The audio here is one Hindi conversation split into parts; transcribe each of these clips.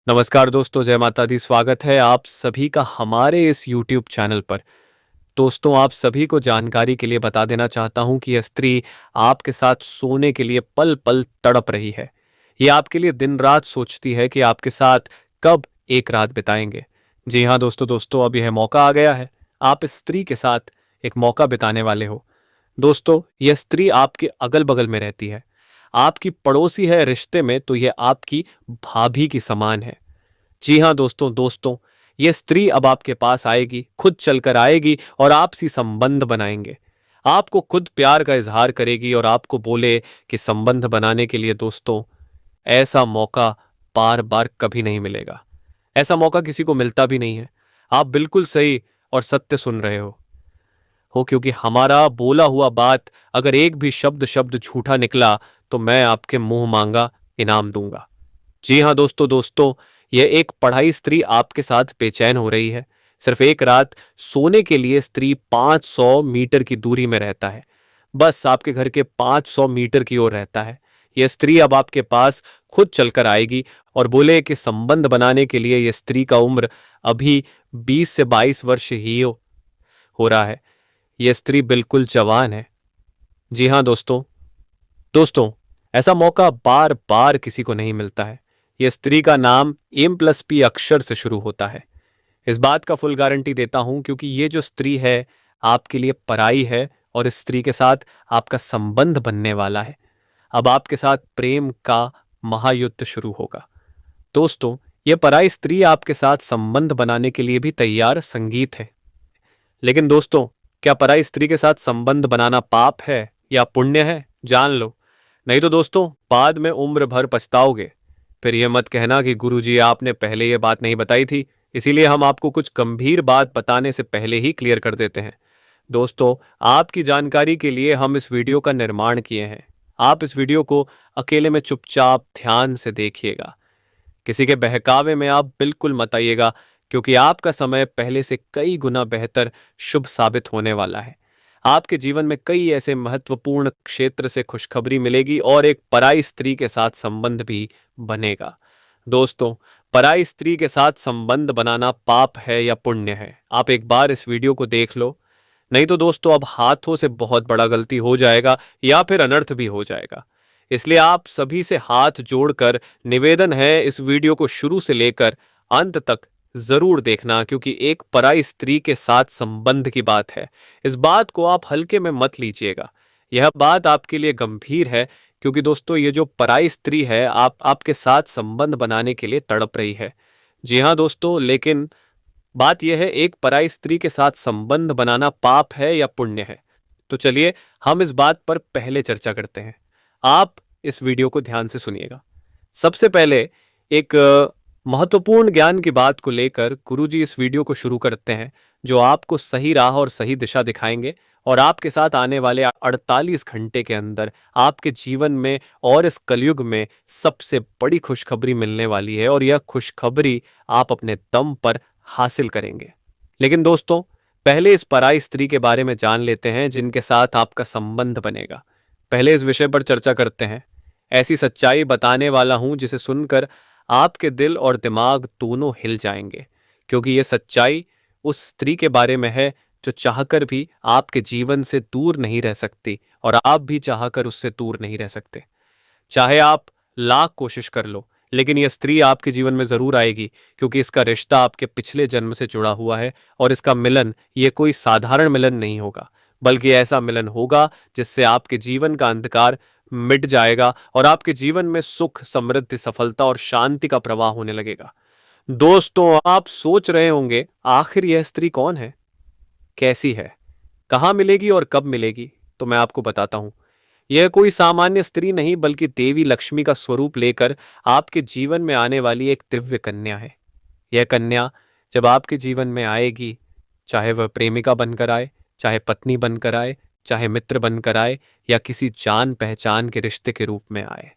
नमस्कार दोस्तों, जय माता दी। स्वागत है आप सभी का हमारे इस यूट्यूब चैनल पर। दोस्तों, आप सभी को जानकारी के लिए बता देना चाहता हूं कि यह स्त्री आपके साथ सोने के लिए पल पल तड़प रही है। ये आपके लिए दिन रात सोचती है कि आपके साथ कब एक रात बिताएंगे। जी हाँ दोस्तों, अब यह मौका आ गया है। आप इस स्त्री के साथ एक मौका बिताने वाले हो। दोस्तों, यह स्त्री आपके अगल बगल में रहती है, आपकी पड़ोसी है रिश्ते में, तो यह आपकी भाभी की समान है। जी हाँ दोस्तों, ये स्त्री अब आपके पास आएगी, खुद चलकर आएगी और आपसी संबंध बनाएंगे। आपको खुद प्यार का इजहार करेगी और आपको बोले कि संबंध बनाने के लिए दोस्तों, ऐसा मौका बार बार कभी नहीं मिलेगा। ऐसा मौका किसी को मिलता भी नहीं है। आप बिल्कुल सही और सत्य सुन रहे हो, क्योंकि हमारा बोला हुआ बात अगर एक भी शब्द शब्द झूठा निकला तो मैं आपके मुंह मांगा इनाम दूंगा। जी हाँ दोस्तों, यह एक पढ़ाई स्त्री आपके साथ बेचैन हो रही है। सिर्फ एक रात सोने के लिए स्त्री 500 मीटर की दूरी में रहता है। बस आपके घर के 500 मीटर की ओर रहता है। यह स्त्री अब आपके पास खुद चलकर आएगी और बोले कि संबंध बनाने के लिए यह स्त्री का उम्र अभी 20 से 22 वर्ष ही हो रहा है। यह स्त्री बिल्कुल जवान है। जी हाँ दोस्तों, ऐसा मौका बार बार किसी को नहीं मिलता है। यह स्त्री का नाम M+P अक्षर से शुरू होता है। इस बात का फुल गारंटी देता हूं, क्योंकि ये जो स्त्री है आपके लिए पराई है और इस स्त्री के साथ आपका संबंध बनने वाला है। अब आपके साथ प्रेम का महायुद्ध शुरू होगा। दोस्तों, यह पराई स्त्री आपके साथ संबंध बनाने के लिए भी तैयार संगीत है। लेकिन दोस्तों, क्या पराई स्त्री के साथ संबंध बनाना पाप है या पुण्य है? जान लो। नहीं तो दोस्तों, बाद में उम्र भर पछताओगे। फिर यह मत कहना कि गुरुजी आपने पहले यह बात नहीं बताई थी। इसीलिए हम आपको कुछ गंभीर बात बताने से पहले ही क्लियर कर देते हैं। दोस्तों, आपकी जानकारी के लिए हम इस वीडियो का निर्माण किए हैं। आप इस वीडियो को अकेले में चुपचाप ध्यान से देखिएगा। किसी के बहकावे में आप बिल्कुल मत आइएगा, क्योंकि आपका समय पहले से कई गुना बेहतर शुभ साबित होने वाला है। आपके जीवन में कई ऐसे महत्वपूर्ण क्षेत्र से खुशखबरी मिलेगी और एक पराई स्त्री के साथ संबंध भी बनेगा। दोस्तों, पराई स्त्री के साथ संबंध बनाना पाप है या पुण्य है? आप एक बार इस वीडियो को देख लो। नहीं तो दोस्तों, अब हाथों से बहुत बड़ा गलती हो जाएगा या फिर अनर्थ भी हो जाएगा। इसलिए आप सभी से हाथ जोड़कर निवेदन है, इस वीडियो को शुरू से लेकर अंत तक जरूर देखना, क्योंकि एक पराई स्त्री के साथ संबंध की बात है। इस बात को आप हल्के में मत लीजिएगा। यह बात आपके लिए गंभीर है, क्योंकि दोस्तों, ये जो पराई स्त्री है आपके साथ संबंध बनाने के लिए तड़प रही है। जी हाँ दोस्तों, लेकिन बात यह है, एक पराई स्त्री के साथ संबंध बनाना पाप है या पुण्य है? तो चलिए हम इस बात पर पहले चर्चा करते हैं। आप इस वीडियो को ध्यान से सुनिएगा। सबसे पहले एक महत्वपूर्ण ज्ञान की बात को लेकर गुरुजी इस वीडियो को शुरू करते हैं, जो आपको सही राह और सही दिशा दिखाएंगे और आपके साथ आने वाले 48 घंटे के अंदर आपके जीवन में और इस कलयुग में सबसे बड़ी खुशखबरी मिलने वाली है, और यह खुशखबरी आप अपने दम पर हासिल करेंगे। लेकिन दोस्तों, पहले इस पराई स्त्री के बारे में जान लेते हैं जिनके साथ आपका संबंध बनेगा। पहले इस विषय पर चर्चा करते हैं। ऐसी सच्चाई बताने वाला हूं जिसे सुनकर आपके दिल और दिमाग दोनों हिल जाएंगे, क्योंकि यह सच्चाई उस स्त्री के बारे में है जो चाहकर भी आपके जीवन से दूर नहीं रह सकती और आप भी चाहकर उससे दूर नहीं रह सकते। चाहे आप लाख कोशिश कर लो, लेकिन यह स्त्री आपके जीवन में जरूर आएगी, क्योंकि इसका रिश्ता आपके पिछले जन्म से जुड़ा हुआ है और इसका मिलन ये कोई साधारण मिलन नहीं होगा, बल्कि ऐसा मिलन होगा जिससे आपके जीवन का अंधकार मिट जाएगा और आपके जीवन में सुख, समृद्धि, सफलता और शांति का प्रवाह होने लगेगा। दोस्तों, आप सोच रहे होंगे आखिर यह स्त्री कौन है, कैसी है, कहाँ मिलेगी और कब मिलेगी? तो मैं आपको बताता हूं। यह कोई सामान्य स्त्री नहीं, बल्कि देवी लक्ष्मी का स्वरूप लेकर आपके जीवन में आने वाली एक दिव्य कन्या है। यह कन्या जब आपके जीवन में आएगी, चाहे वह प्रेमिका बनकर आए, चाहे पत्नी बनकर आए, चाहे मित्र बनकर आए या किसी जान पहचान के रिश्ते के रूप में आए,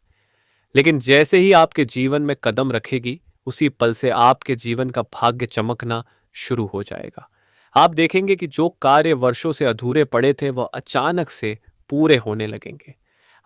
लेकिन जैसे ही आपके जीवन में कदम रखेगी, उसी पल से आपके जीवन का भाग्य चमकना शुरू हो जाएगा। आप देखेंगे कि जो कार्य वर्षों से अधूरे पड़े थे वह अचानक से पूरे होने लगेंगे।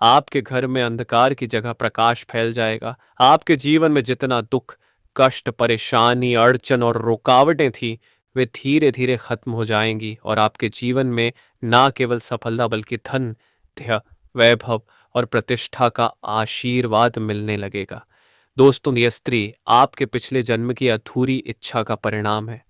आपके घर में अंधकार की जगह प्रकाश फैल जाएगा। आपके जीवन में जितना दुख, कष्ट, परेशानी, अड़चन और रुकावटें थी, वे धीरे धीरे खत्म हो जाएंगी और आपके जीवन में ना केवल सफलता बल्कि धन, धैर्य, वैभव और प्रतिष्ठा का आशीर्वाद मिलने लगेगा। दोस्तों, यह स्त्री आपके पिछले जन्म की अधूरी इच्छा का परिणाम है।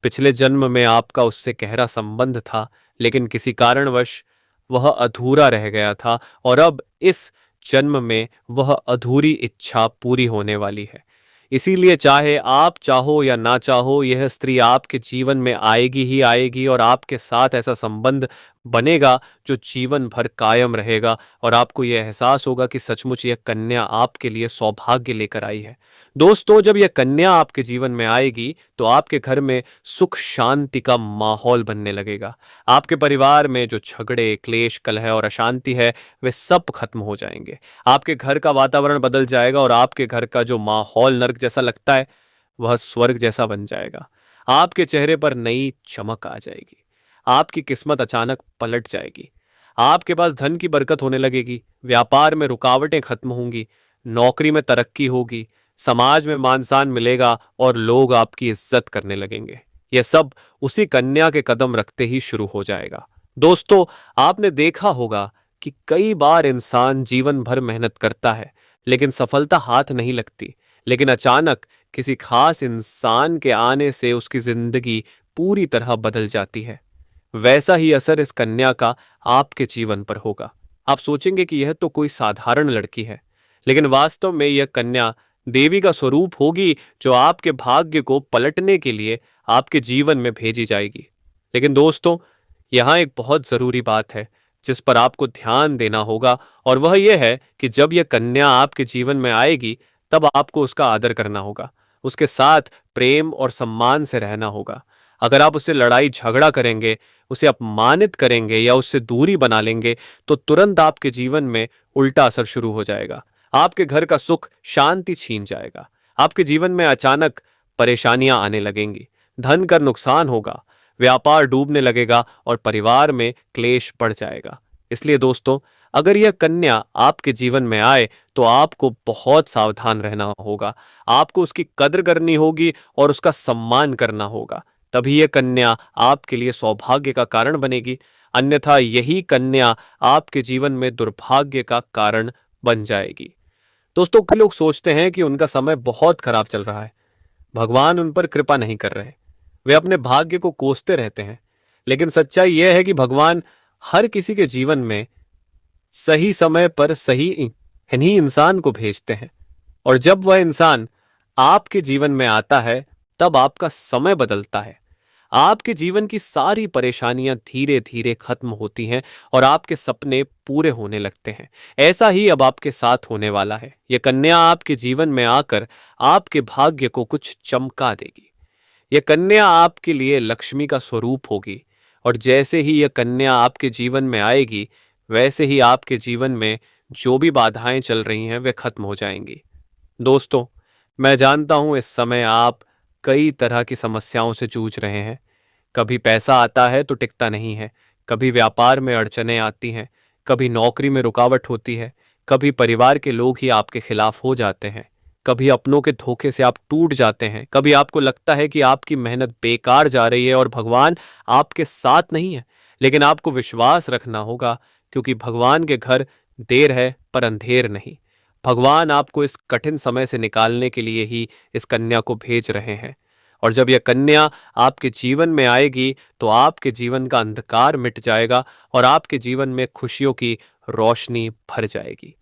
पिछले जन्म में आपका उससे गहरा संबंध था, लेकिन किसी कारणवश वह अधूरा रह गया था और अब इस जन्म में वह अधूरी इच्छा पूरी होने वाली है। इसीलिए चाहे आप चाहो या ना चाहो, यह स्त्री आपके जीवन में आएगी ही आएगी और आपके साथ ऐसा संबंध बनेगा जो जीवन भर कायम रहेगा और आपको यह एहसास होगा कि सचमुच यह कन्या आपके लिए सौभाग्य लेकर आई है। दोस्तों, जब यह कन्या आपके जीवन में आएगी तो आपके घर में सुख शांति का माहौल बनने लगेगा। आपके परिवार में जो झगड़े, क्लेश, कलह और अशांति है, वे सब खत्म हो जाएंगे। आपके घर का वातावरण बदल जाएगा और आपके घर का जो माहौल नर्क जैसा लगता है, वह स्वर्ग जैसा बन जाएगा। आपके चेहरे पर नई चमक आ जाएगी। आपकी किस्मत अचानक पलट जाएगी। आपके पास धन की बरकत होने लगेगी। व्यापार में रुकावटें खत्म होंगी। नौकरी में तरक्की होगी। समाज में मान सम्मान मिलेगा और लोग आपकी इज्जत करने लगेंगे। यह सब उसी कन्या के कदम रखते ही शुरू हो जाएगा। दोस्तों, आपने देखा होगा कि कई बार इंसान जीवन भर मेहनत करता है, लेकिन सफलता हाथ नहीं लगती। लेकिन अचानक किसी खास इंसान के आने से उसकी जिंदगी पूरी तरह बदल जाती है। वैसा ही असर इस कन्या का आपके जीवन पर होगा। आप सोचेंगे कि यह तो कोई साधारण लड़की है, लेकिन वास्तव में यह कन्या देवी का स्वरूप होगी जो आपके भाग्य को पलटने के लिए आपके जीवन में भेजी जाएगी। लेकिन दोस्तों, यहाँ एक बहुत जरूरी बात है जिस पर आपको ध्यान देना होगा, और वह यह है कि जब यह कन्या आपके जीवन में आएगी तब आपको उसका आदर करना होगा। उसके साथ प्रेम और सम्मान से रहना होगा। अगर आप उससे लड़ाई झगड़ा करेंगे, उसे अपमानित करेंगे या उससे दूरी बना लेंगे, तो तुरंत आपके जीवन में उल्टा असर शुरू हो जाएगा। आपके घर का सुख शांति छीन जाएगा। आपके जीवन में अचानक परेशानियां आने लगेंगी। धन का नुकसान होगा। व्यापार डूबने लगेगा और परिवार में क्लेश बढ़ जाएगा। इसलिए दोस्तों, अगर यह कन्या आपके जीवन में आए तो आपको बहुत सावधान रहना होगा। आपको उसकी कद्र करनी होगी और उसका सम्मान करना होगा। तभी यह कन्या आपके लिए सौभाग्य का कारण बनेगी। अन्यथा यही कन्या आपके जीवन में दुर्भाग्य का कारण बन जाएगी। दोस्तों, कई लोग सोचते हैं कि उनका समय बहुत खराब चल रहा है, भगवान उन पर कृपा नहीं कर रहे। वे अपने भाग्य को कोसते रहते हैं। लेकिन सच्चाई यह है कि भगवान हर किसी के जीवन में सही समय पर सही इन्हीं इंसान को भेजते हैं, और जब वह इंसान आपके जीवन में आता है तब आपका समय बदलता है। आपके जीवन की सारी परेशानियां धीरे धीरे खत्म होती हैं और आपके सपने पूरे होने लगते हैं। ऐसा ही अब आपके साथ होने वाला है। यह कन्या आपके जीवन में आकर आपके भाग्य को कुछ चमका देगी। यह कन्या आपके लिए लक्ष्मी का स्वरूप होगी, और जैसे ही यह कन्या आपके जीवन में आएगी, वैसे ही आपके जीवन में जो भी बाधाएं चल रही हैं वे खत्म हो जाएंगी। दोस्तों, मैं जानता हूं इस समय आप कई तरह की समस्याओं से जूझ रहे हैं। कभी पैसा आता है तो टिकता नहीं है, कभी व्यापार में अड़चनें आती हैं, कभी नौकरी में रुकावट होती है, कभी परिवार के लोग ही आपके खिलाफ हो जाते हैं, कभी अपनों के धोखे से आप टूट जाते हैं, कभी आपको लगता है कि आपकी मेहनत बेकार जा रही है और भगवान आपके साथ नहीं है। लेकिन आपको विश्वास रखना होगा, क्योंकि भगवान के घर देर है पर अंधेर नहीं। भगवान आपको इस कठिन समय से निकालने के लिए ही इस कन्या को भेज रहे हैं। और जब यह कन्या आपके जीवन में आएगी तो आपके जीवन का अंधकार मिट जाएगा और आपके जीवन में खुशियों की रोशनी भर जाएगी।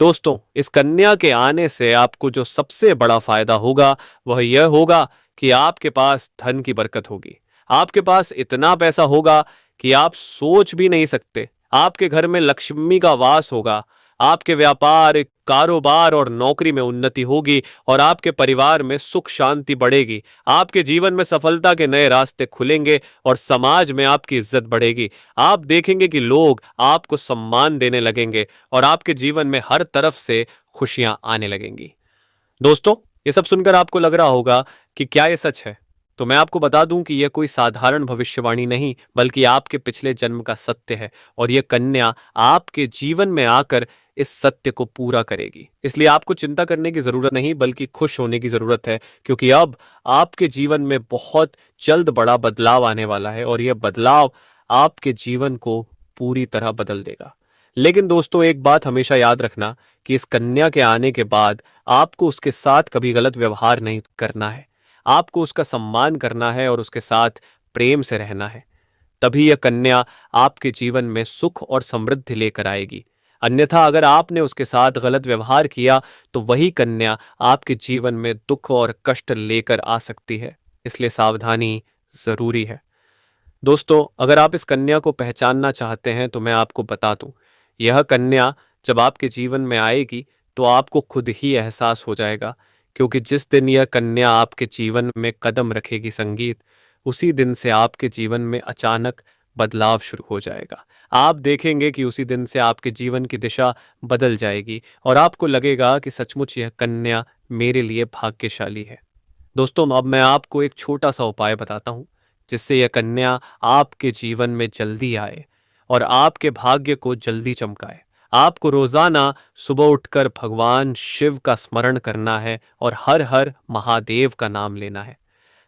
दोस्तों, इस कन्या के आने से आपको जो सबसे बड़ा फायदा होगा वह यह होगा कि आपके पास धन की बरकत होगी। आपके पास इतना पैसा होगा कि आप सोच भी नहीं सकते। आपके घर में लक्ष्मी का वास होगा। आपके व्यापार, कारोबार और नौकरी में उन्नति होगी और आपके परिवार में सुख शांति बढ़ेगी। आपके जीवन में सफलता के नए रास्ते खुलेंगे और समाज में आपकी इज्जत बढ़ेगी। आप देखेंगे कि लोग आपको सम्मान देने लगेंगे और आपके जीवन में हर तरफ से खुशियां आने लगेंगी। दोस्तों, ये सब सुनकर आपको लग रहा होगा कि क्या ये सच है? तो मैं आपको बता दूं कि यह कोई साधारण भविष्यवाणी नहीं, बल्कि आपके पिछले जन्म का सत्य है। और यह कन्या आपके जीवन में आकर इस सत्य को पूरा करेगी। इसलिए आपको चिंता करने की जरूरत नहीं, बल्कि खुश होने की जरूरत है, क्योंकि अब आपके जीवन में बहुत जल्द बड़ा बदलाव आने वाला है और यह बदलाव आपके जीवन को पूरी तरह बदल देगा। लेकिन दोस्तों, एक बात हमेशा याद रखना कि इस कन्या के आने के बाद आपको उसके साथ कभी गलत व्यवहार नहीं करना है। आपको उसका सम्मान करना है और उसके साथ प्रेम से रहना है। तभी यह कन्या आपके जीवन में सुख और समृद्धि लेकर आएगी। अन्यथा अगर आपने उसके साथ गलत व्यवहार किया तो वही कन्या आपके जीवन में दुख और कष्ट लेकर आ सकती है। इसलिए सावधानी जरूरी है। दोस्तों, अगर आप इस कन्या को पहचानना चाहते हैं तो मैं आपको बता दूं, यह कन्या जब आपके जीवन में आएगी तो आपको खुद ही एहसास हो जाएगा, क्योंकि जिस दिन यह कन्या आपके जीवन में कदम रखेगी संगीत, उसी दिन से आपके जीवन में अचानक बदलाव शुरू हो जाएगा। आप देखेंगे कि उसी दिन से आपके जीवन की दिशा बदल जाएगी और आपको लगेगा कि सचमुच यह कन्या मेरे लिए भाग्यशाली है। दोस्तों, अब मैं आपको एक छोटा सा उपाय बताता हूँ जिससे यह कन्या आपके जीवन में जल्दी आए और आपके भाग्य को जल्दी चमकाए। आपको रोजाना सुबह उठकर भगवान शिव का स्मरण करना है और हर हर महादेव का नाम लेना है।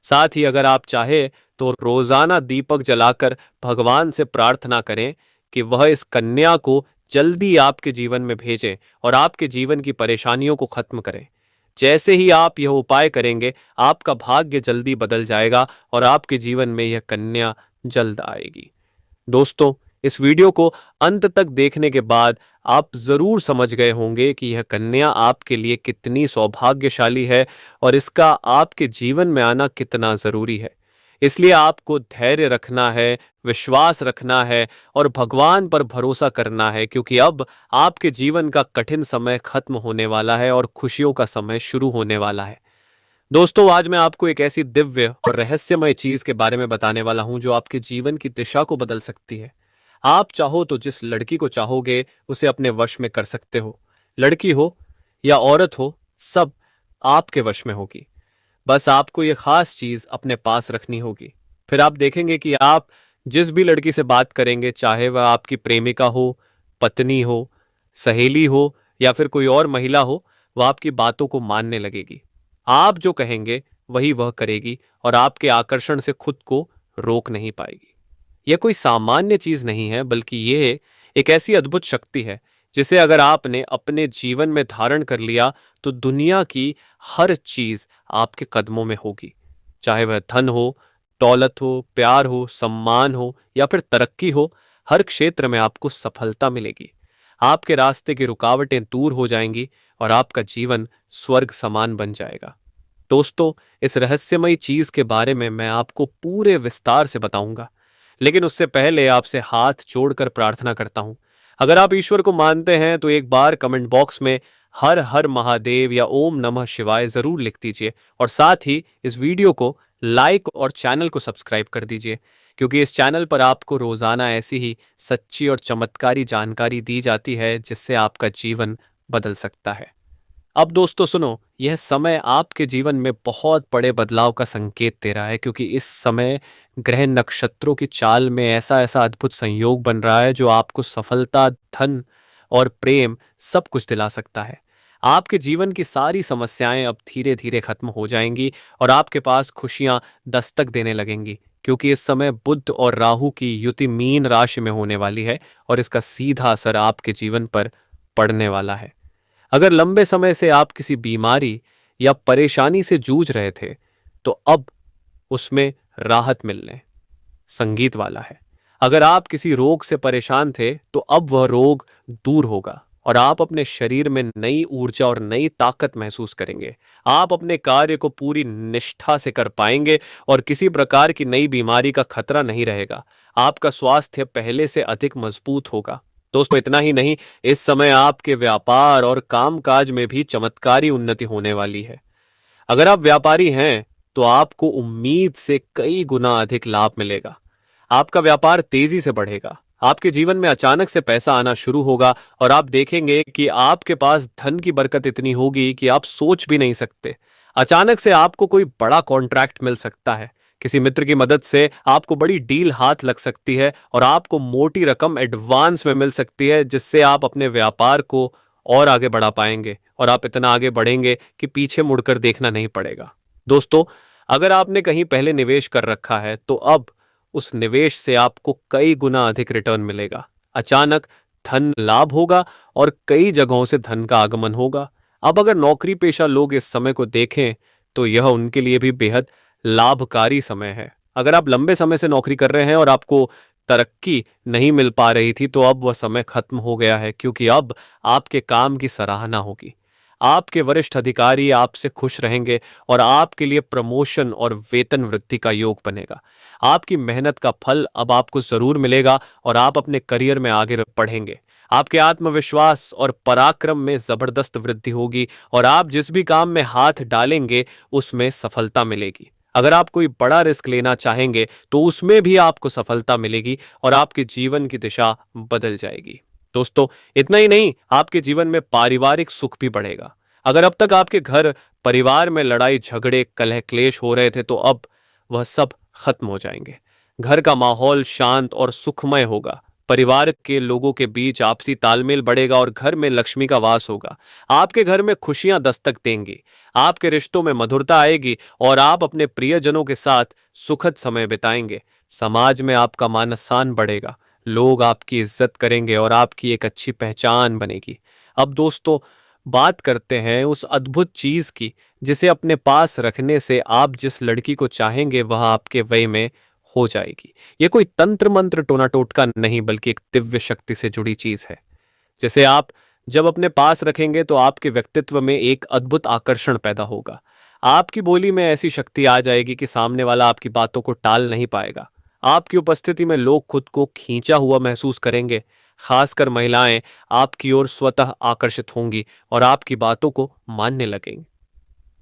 साथ ही अगर आप चाहे तो रोजाना दीपक जलाकर भगवान से प्रार्थना करें कि वह इस कन्या को जल्दी आपके जीवन में भेजें और आपके जीवन की परेशानियों को खत्म करें। जैसे ही आप यह उपाय करेंगे, आपका भाग्य जल्दी बदल जाएगा और आपके जीवन में यह कन्या जल्द आएगी। दोस्तों, इस वीडियो को अंत तक देखने के बाद आप जरूर समझ गए होंगे कि यह कन्या आपके लिए कितनी सौभाग्यशाली है और इसका आपके जीवन में आना कितना जरूरी है। इसलिए आपको धैर्य रखना है, विश्वास रखना है और भगवान पर भरोसा करना है, क्योंकि अब आपके जीवन का कठिन समय खत्म होने वाला है और खुशियों का समय शुरू होने वाला है। दोस्तों, आज मैं आपको एक ऐसी दिव्य और रहस्यमय चीज के बारे में बताने वाला हूं जो आपके जीवन की दिशा को बदल सकती है। आप चाहो तो जिस लड़की को चाहोगे उसे अपने वश में कर सकते हो। लड़की हो या औरत हो, सब आपके वश में होगी। बस आपको ये खास चीज अपने पास रखनी होगी। फिर आप देखेंगे कि आप जिस भी लड़की से बात करेंगे, चाहे वह आपकी प्रेमिका हो, पत्नी हो, सहेली हो या फिर कोई और महिला हो, वह आपकी बातों को मानने लगेगी। आप जो कहेंगे वही वह करेगी और आपके आकर्षण से खुद को रोक नहीं पाएगी। यह कोई सामान्य चीज नहीं है, बल्कि यह एक ऐसी अद्भुत शक्ति है जिसे अगर आपने अपने जीवन में धारण कर लिया तो दुनिया की हर चीज आपके कदमों में होगी। चाहे वह धन हो, दौलत हो, प्यार हो, सम्मान हो या फिर तरक्की हो, हर क्षेत्र में आपको सफलता मिलेगी। आपके रास्ते की रुकावटें दूर हो जाएंगी और आपका जीवन स्वर्ग समान बन जाएगा। दोस्तों, इस रहस्यमयी चीज के बारे में मैं आपको पूरे विस्तार से बताऊंगा, लेकिन उससे पहले आपसे हाथ जोड़कर प्रार्थना करता हूं। अगर आप ईश्वर को मानते हैं तो एक बार कमेंट बॉक्स में हर हर महादेव या ओम नमः शिवाय जरूर लिख दीजिए और साथ ही इस वीडियो को लाइक और चैनल को सब्सक्राइब कर दीजिए, क्योंकि इस चैनल पर आपको रोजाना ऐसी ही सच्ची और चमत्कारी जानकारी दी जाती है जिससे आपका जीवन बदल सकता है। अब दोस्तों सुनो, यह समय आपके जीवन में बहुत बड़े बदलाव का संकेत दे रहा है, क्योंकि इस समय ग्रह नक्षत्रों की चाल में ऐसा ऐसा अद्भुत संयोग बन रहा है जो आपको सफलता, धन और प्रेम सब कुछ दिला सकता है। आपके जीवन की सारी समस्याएं अब धीरे धीरे खत्म हो जाएंगी और आपके पास खुशियां दस्तक देने लगेंगी, क्योंकि इस समय बुध और राहु की युति मीन राशि में होने वाली है और इसका सीधा असर आपके जीवन पर पड़ने वाला है। अगर लंबे समय से आप किसी बीमारी या परेशानी से जूझ रहे थे तो अब उसमें राहत मिलने संगीत वाला है। अगर आप किसी रोग से परेशान थे तो अब वह रोग दूर होगा और आप अपने शरीर में नई ऊर्जा और नई ताकत महसूस करेंगे। आप अपने कार्य को पूरी निष्ठा से कर पाएंगे और किसी प्रकार की नई बीमारी का खतरा नहीं रहेगा। आपका स्वास्थ्य पहले से अधिक मजबूत होगा। दोस्तों, इतना ही नहीं, इस समय आपके व्यापार और कामकाज में भी चमत्कारी उन्नति होने वाली है। अगर आप व्यापारी हैं तो आपको उम्मीद से कई गुना अधिक लाभ मिलेगा। आपका व्यापार तेजी से बढ़ेगा। आपके जीवन में अचानक से पैसा आना शुरू होगा और आप देखेंगे कि आपके पास धन की बरकत इतनी होगी कि आप सोच भी नहीं सकते। अचानक से आपको कोई बड़ा कॉन्ट्रैक्ट मिल सकता है, किसी मित्र की मदद से आपको बड़ी डील हाथ लग सकती है और आपको मोटी रकम एडवांस में मिल सकती है, जिससे आप अपने व्यापार को और आगे बढ़ा पाएंगे और आप इतना आगे बढ़ेंगे कि पीछे मुड़कर देखना नहीं पड़ेगा। दोस्तों, अगर आपने कहीं पहले निवेश कर रखा है तो अब उस निवेश से आपको कई गुना अधिक रिटर्न मिलेगा। अचानक धन लाभ होगा और कई जगहों से धन का आगमन होगा। अब अगर नौकरी पेशा लोग इस समय को देखें तो यह उनके लिए भी बेहद लाभकारी समय है। अगर आप लंबे समय से नौकरी कर रहे हैं और आपको तरक्की नहीं मिल पा रही थी तो अब वह समय खत्म हो गया है, क्योंकि अब आपके काम की सराहना होगी। आपके वरिष्ठ अधिकारी आपसे खुश रहेंगे और आपके लिए प्रमोशन और वेतन वृद्धि का योग बनेगा। आपकी मेहनत का फल अब आपको जरूर मिलेगा और आप अपने करियर में आगे बढ़ेंगे। आपके आत्मविश्वास और पराक्रम में जबरदस्त वृद्धि होगी और आप जिस भी काम में हाथ डालेंगे उसमें सफलता मिलेगी। अगर आप कोई बड़ा रिस्क लेना चाहेंगे तो उसमें भी आपको सफलता मिलेगी और आपके जीवन की दिशा बदल जाएगी। दोस्तों, इतना ही नहीं, आपके जीवन में पारिवारिक सुख भी बढ़ेगा। अगर अब तक आपके घर परिवार में लड़ाई झगड़े कलह क्लेश हो रहे थे तो अब वह सब खत्म हो जाएंगे। घर का माहौल शांत और सुखमय होगा। परिवार के लोगों के बीच आपसी तालमेल बढ़ेगा और घर में लक्ष्मी का वास होगा। आपके घर में खुशियां दस्तक देंगी। आपके रिश्तों में मधुरता आएगी और आप अपने प्रियजनों के साथ सुखद समय बिताएंगे। समाज में आपका मान सम्मान बढ़ेगा। लोग आपकी इज्जत करेंगे और आपकी एक अच्छी पहचान बनेगी। अब दोस्तों, बात करते हैं उस अद्भुत चीज की जिसे अपने पास रखने से आप जिस लड़की को चाहेंगे वह आपके वय में हो जाएगी। यह कोई तंत्र मंत्र टोना टोटका नहीं, बल्कि एक दिव्य शक्ति से जुड़ी चीज है। जैसे आप जब अपने पास रखेंगे तो आपके व्यक्तित्व में एक अद्भुत आकर्षण पैदा होगा। आपकी बोली में ऐसी शक्ति आ जाएगी कि सामने वाला आपकी बातों को टाल नहीं पाएगा। आपकी उपस्थिति में लोग खुद को खींचा हुआ महसूस करेंगे। खासकर महिलाएं आपकी ओर स्वतः आकर्षित होंगी और आपकी बातों को मानने लगेंगी।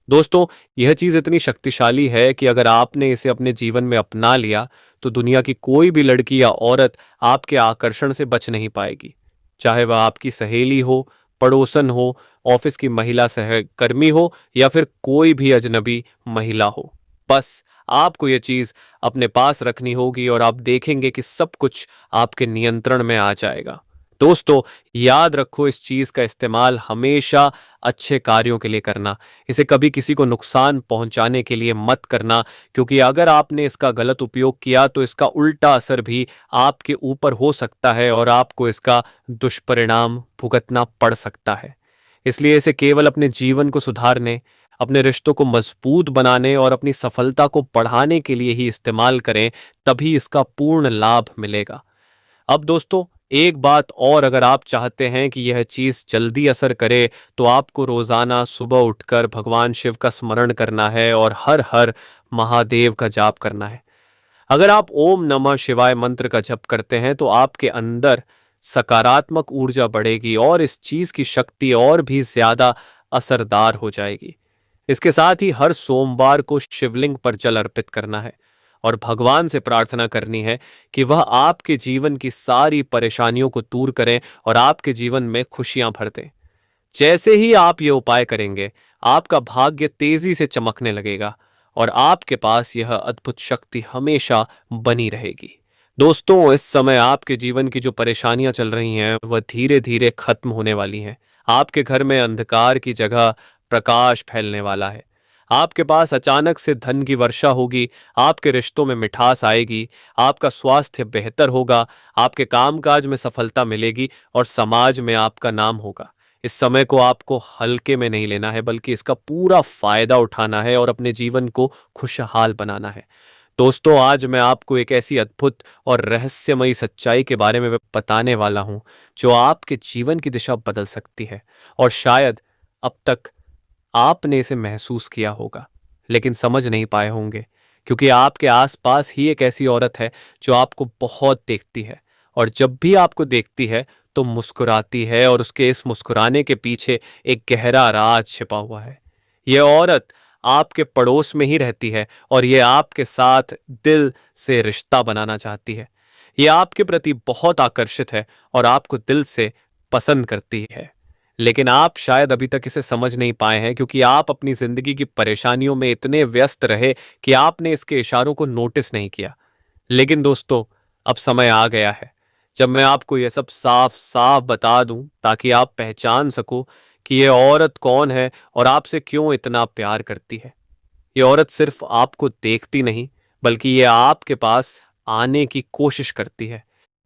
दोस्तों, यह चीज इतनी शक्तिशाली है कि अगर आपने इसे अपने जीवन में अपना लिया तो दुनिया की कोई भी लड़की या औरत आपके आकर्षण से बच नहीं पाएगी। चाहे वह आपकी सहेली हो, पड़ोसन हो, ऑफिस की महिला सहकर्मी हो या फिर कोई भी अजनबी महिला हो। बस आपको यह चीज अपने पास रखनी होगी और आप देखेंगे कि सब कुछ आपके नियंत्रण में आ जाएगा। दोस्तों, याद रखो, इस चीज का इस्तेमाल हमेशा अच्छे कार्यों के लिए करना। इसे कभी किसी को नुकसान पहुंचाने के लिए मत करना, क्योंकि अगर आपने इसका गलत उपयोग किया तो इसका उल्टा असर भी आपके ऊपर हो सकता है और आपको इसका दुष्परिणाम भुगतना पड़ सकता है। इसलिए इसे केवल अपने जीवन को सुधारने, अपने रिश्तों को मजबूत बनाने और अपनी सफलता को बढ़ाने के लिए ही इस्तेमाल करें, तभी इसका पूर्ण लाभ मिलेगा। अब दोस्तों, एक बात और, अगर आप चाहते हैं कि यह चीज जल्दी असर करे तो आपको रोजाना सुबह उठकर भगवान शिव का स्मरण करना है और हर हर महादेव का जाप करना है। अगर आप ओम नमः शिवाय मंत्र का जप करते हैं तो आपके अंदर सकारात्मक ऊर्जा बढ़ेगी और इस चीज की शक्ति और भी ज्यादा असरदार हो जाएगी। इसके साथ ही हर सोमवार को शिवलिंग पर जल अर्पित करना है और भगवान से प्रार्थना करनी है कि वह आपके जीवन की सारी परेशानियों को दूर करें और आपके जीवन में खुशियां भर दें। जैसे ही आप ये उपाय करेंगे, आपका भाग्य तेजी से चमकने लगेगा और आपके पास यह अद्भुत शक्ति हमेशा बनी रहेगी। दोस्तों, इस समय आपके जीवन की जो परेशानियां चल रही हैं वह धीरे धीरे खत्म होने वाली हैं। आपके घर में अंधकार की जगह प्रकाश फैलने वाला है। आपके पास अचानक से धन की वर्षा होगी। आपके रिश्तों में मिठास आएगी। आपका स्वास्थ्य बेहतर होगा। आपके कामकाज में सफलता मिलेगी और समाज में आपका नाम होगा। इस समय को आपको हल्के में नहीं लेना है, बल्कि इसका पूरा फायदा उठाना है और अपने जीवन को खुशहाल बनाना है। दोस्तों, आज मैं आपको एक ऐसी अद्भुत और रहस्यमयी सच्चाई के बारे में बताने वाला हूं जो आपके जीवन की दिशा बदल सकती है और शायद अब तक आपने इसे महसूस किया होगा लेकिन समझ नहीं पाए होंगे, क्योंकि आपके आसपास ही एक ऐसी औरत है जो आपको बहुत देखती है और जब भी आपको देखती है तो मुस्कुराती है और उसके इस मुस्कुराने के पीछे एक गहरा राज छिपा हुआ है। यह औरत आपके पड़ोस में ही रहती है और यह आपके साथ दिल से रिश्ता बनाना चाहती है। यह आपके प्रति बहुत आकर्षित है और आपको दिल से पसंद करती है, लेकिन आप शायद अभी तक इसे समझ नहीं पाए हैं क्योंकि आप अपनी जिंदगी की परेशानियों में इतने व्यस्त रहे कि आपने इसके इशारों को नोटिस नहीं किया। लेकिन दोस्तों, अब समय आ गया है जब मैं आपको यह सब साफ साफ बता दूं ताकि आप पहचान सको कि यह औरत कौन है और आपसे क्यों इतना प्यार करती है। ये औरत सिर्फ आपको देखती नहीं, बल्कि ये आपके पास आने की कोशिश करती है।